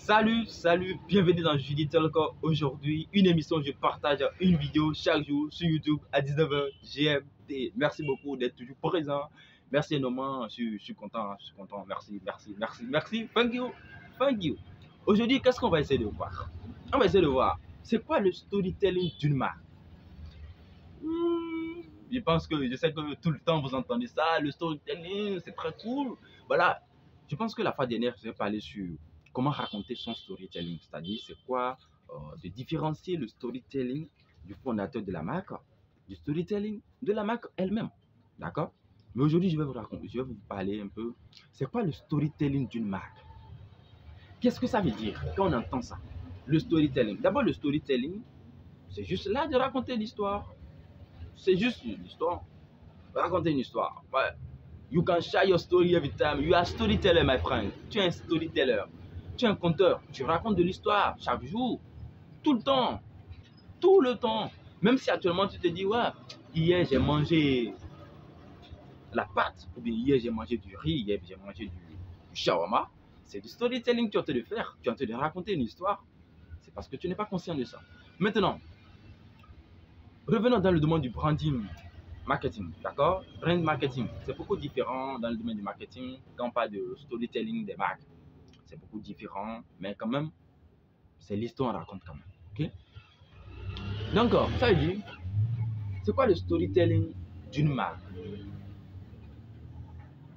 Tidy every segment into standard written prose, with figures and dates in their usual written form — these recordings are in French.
Salut, bienvenue dans Judy Talk. Aujourd'hui, une émission, je partage une vidéo chaque jour sur YouTube à 19h GMT. Merci beaucoup d'être toujours présent. Merci énormément, je suis content, merci. Thank you. Aujourd'hui, qu'est-ce qu'on va essayer de voir? On va essayer de voir, c'est quoi le storytelling d'une marque? Je sais que tout le temps vous entendez ça, le storytelling, c'est très cool. Voilà, je pense que la fois dernière, je vais parler sur comment raconter son storytelling, c'est-à-dire c'est quoi de différencier le storytelling du fondateur de la marque, du storytelling de la marque elle-même, d'accord? Mais aujourd'hui, je vais vous parler un peu, c'est quoi le storytelling d'une marque? Qu'est-ce que ça veut dire quand on entend ça? Le storytelling. D'abord, le storytelling, c'est juste là de raconter l'histoire. C'est juste une histoire. Raconter une histoire. Ouais. You can share your story every time. You are a storyteller, my friend. Tu es un storyteller. Tu es un conteur. Tu racontes de l'histoire chaque jour. Tout le temps. Tout le temps. Même si actuellement tu te dis, ouais, hier j'ai mangé la pâte, ou bien hier j'ai mangé du riz, hier j'ai mangé du shawarma. C'est du storytelling que tu es en train de faire. Tu es en train de raconter une histoire. C'est parce que tu n'es pas conscient de ça. Maintenant, revenons dans le domaine du branding. Marketing, d'accord? Brand marketing, c'est beaucoup différent dans le domaine du marketing quand on parle de storytelling des marques. C'est beaucoup différent, mais quand même, c'est l'histoire qu'on raconte quand même. Ok? Donc, ça veut dire, c'est quoi le storytelling d'une marque?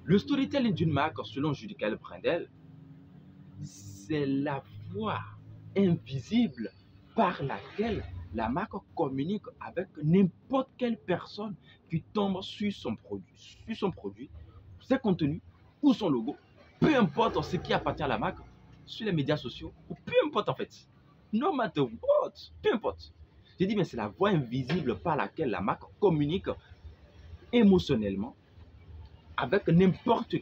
Le storytelling d'une marque, selon Judy Brandel, c'est la voix invisible par laquelle la marque communique avec n'importe quelle personne qui tombe sur son produit, ses contenus ou son logo, peu importe ce qui appartient à la marque, sur les médias sociaux, ou peu importe en fait. No matter what, peu importe. J'ai dit, mais c'est la voix invisible par laquelle la marque communique émotionnellement avec n'importe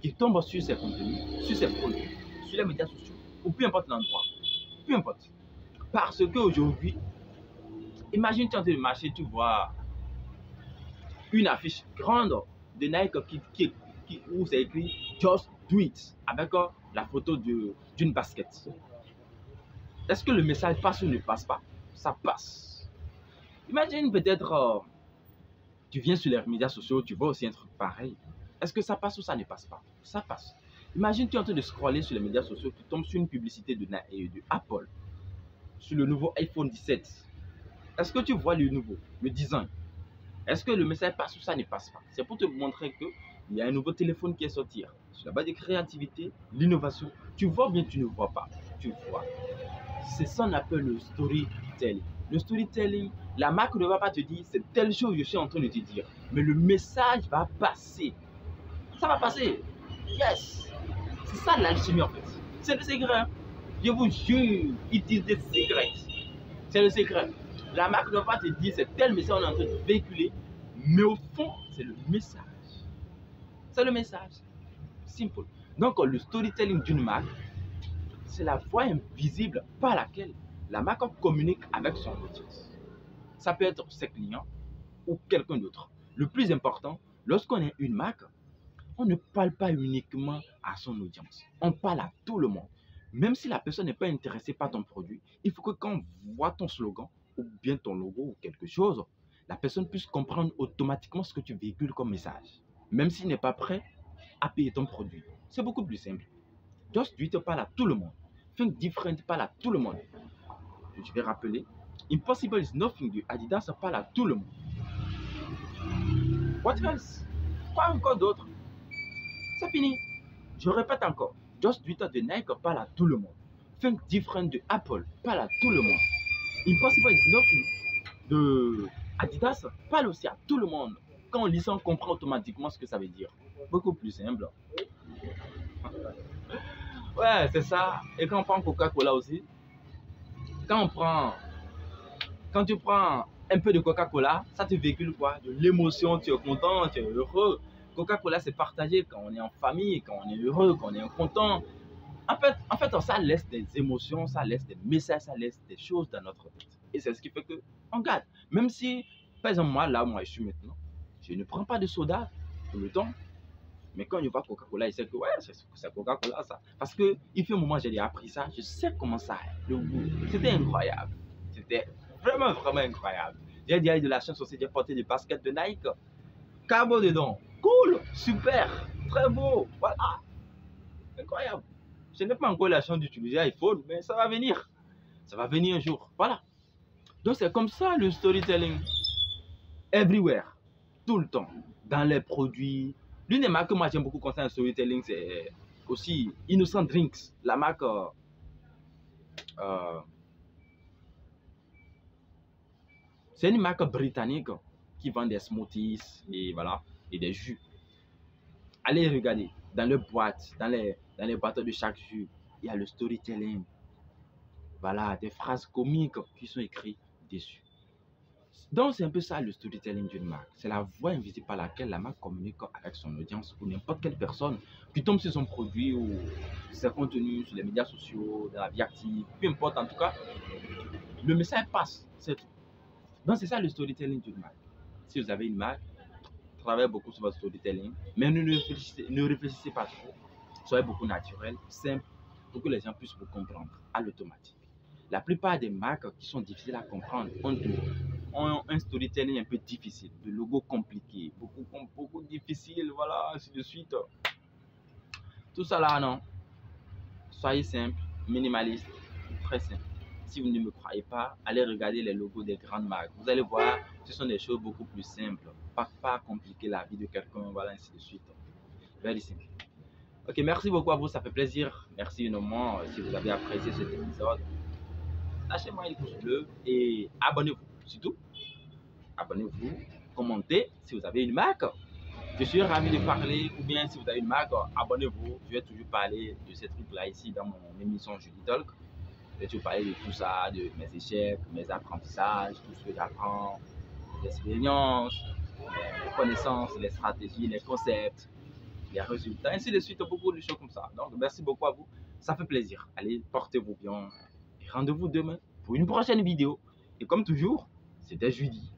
qui tombe sur ses contenus, sur ses produits, sur les médias sociaux, ou peu importe l'endroit. Peu importe. Parce qu'aujourd'hui, imagine tu es en train de marcher, tu vois une affiche grande de Nike où c'est écrit Just Do It avec la photo d'une basket. Est-ce que le message passe ou ne passe pas? Ça passe. Imagine peut-être tu viens sur les médias sociaux, tu vois aussi un truc pareil. Est-ce que ça passe ou ça ne passe pas? Ça passe. Imagine tu es en train de scroller sur les médias sociaux, tu tombes sur une publicité de Apple, sur le nouveau iPhone 17. Est-ce que tu vois le nouveau, le design? Est-ce que le message passe ou ça ne passe pas? C'est pour te montrer qu'il y a un nouveau téléphone qui est sorti. Sur la base de créativité, l'innovation, tu vois bien, tu ne vois pas. Tu vois. C'est ça qu'on appelle le storytelling. Le storytelling, la marque ne va pas te dire c'est telle chose que je suis en train de te dire. Mais le message va passer. Ça va passer. Yes. C'est ça l'alchimie en fait. C'est le secret. Je vous jure, it is the secret. C'est le secret. La marque ne va pas te dire c'est tel message qu'on est en train de véhiculer, mais au fond, c'est le message. C'est le message. Simple. Donc, le storytelling d'une marque, c'est la voix invisible par laquelle la marque communique avec son audience. Ça peut être ses clients ou quelqu'un d'autre. Le plus important, lorsqu'on est une marque, on ne parle pas uniquement à son audience. On parle à tout le monde. Même si la personne n'est pas intéressée par ton produit, il faut que quand on voit ton slogan, ou bien ton logo ou quelque chose, la personne puisse comprendre automatiquement ce que tu véhicules comme message. Même s'il n'est pas prêt à payer ton produit. C'est beaucoup plus simple. Just Do It parle à tout le monde. Think Different parle à tout le monde. Je vais rappeler. Impossible is Nothing de Adidas parle à tout le monde. What else? Quoi encore d'autre? C'est fini. Je répète encore. Just Do It de Nike parle à tout le monde. Think Different de Apple parle à tout le monde. Impossible is Nothing de Adidas parle aussi à tout le monde. Quand on lit ça, on comprend automatiquement ce que ça veut dire. Beaucoup plus simple. Ouais, c'est ça. Et quand on prend Coca-Cola aussi, quand tu prends un peu de Coca-Cola, ça te véhicule quoi? De l'émotion, tu es content, tu es heureux. Coca-Cola, c'est partagé quand on est en famille, quand on est heureux, quand on est content. En fait, ça laisse des émotions, ça laisse des messages, ça laisse des choses dans notre tête. Et c'est ce qui fait qu'on garde. Même si, par exemple, moi, je suis maintenant, je ne prends pas de soda tout le temps. Mais quand je vois Coca-Cola, il sait que ouais, c'est Coca-Cola ça. Parce que il fait un moment, j'ai appris ça, je sais comment ça est, le goût. C'était incroyable. C'était vraiment, vraiment incroyable. J'ai déjà eu de la chance aussi, j'ai porté des baskets de Nike. Cabo dedans. Cool, super, très beau. Voilà, incroyable. Je n'ai pas encore la chance d'utiliser iPhone, mais ça va venir. Ça va venir un jour. Voilà. Donc c'est comme ça le storytelling. Everywhere. Tout le temps. Dans les produits. L'une des marques que moi j'aime beaucoup concernant le storytelling, c'est aussi Innocent Drinks. La marque euh, c'est une marque britannique qui vend des smoothies et voilà, et des jus. Allez regarder dans les boîtes, dans les boîtes de chaque jus, il y a le storytelling. Voilà, des phrases comiques qui sont écrites dessus. Donc, c'est un peu ça le storytelling d'une marque. C'est la voie invisible par laquelle la marque communique avec son audience ou n'importe quelle personne qui tombe sur son produit ou ses contenus sur les médias sociaux, dans la vie active, peu importe. En tout cas, le message passe. C'est tout. Donc, c'est ça le storytelling d'une marque. Si vous avez une marque, travaillez beaucoup sur votre storytelling, mais ne réfléchissez pas trop. Soyez beaucoup naturel, simple, pour que les gens puissent vous comprendre à l'automatique. La plupart des marques qui sont difficiles à comprendre ont un storytelling un peu difficile, de logos compliqués, beaucoup difficiles, voilà, ainsi de suite. Tout ça là, non. Soyez simple, minimaliste, très simple. Si vous ne me croyez pas, allez regarder les logos des grandes marques. Vous allez voir, ce sont des choses beaucoup plus simples. Pas compliquer la vie de quelqu'un, voilà, ainsi de suite. Very simple. Ok, merci beaucoup à vous, ça fait plaisir. Merci énormément si vous avez apprécié cet épisode. Lâchez-moi un pouce bleu et abonnez-vous. Surtout, abonnez-vous, commentez si vous avez une marque. Je suis ravi de parler, ou bien si vous avez une marque, abonnez-vous. Je vais toujours parler de ces trucs-là ici dans mon émission Julie Talk. Je vais toujours parler de tout ça, de mes échecs, mes apprentissages, tout ce que j'apprends, les expériences, les connaissances, les stratégies, les concepts, les résultats, ainsi de suite, beaucoup de choses comme ça. Donc, merci beaucoup à vous. Ça fait plaisir. Allez, portez-vous bien. Et rendez-vous demain pour une prochaine vidéo. Et comme toujours, c'était Julie.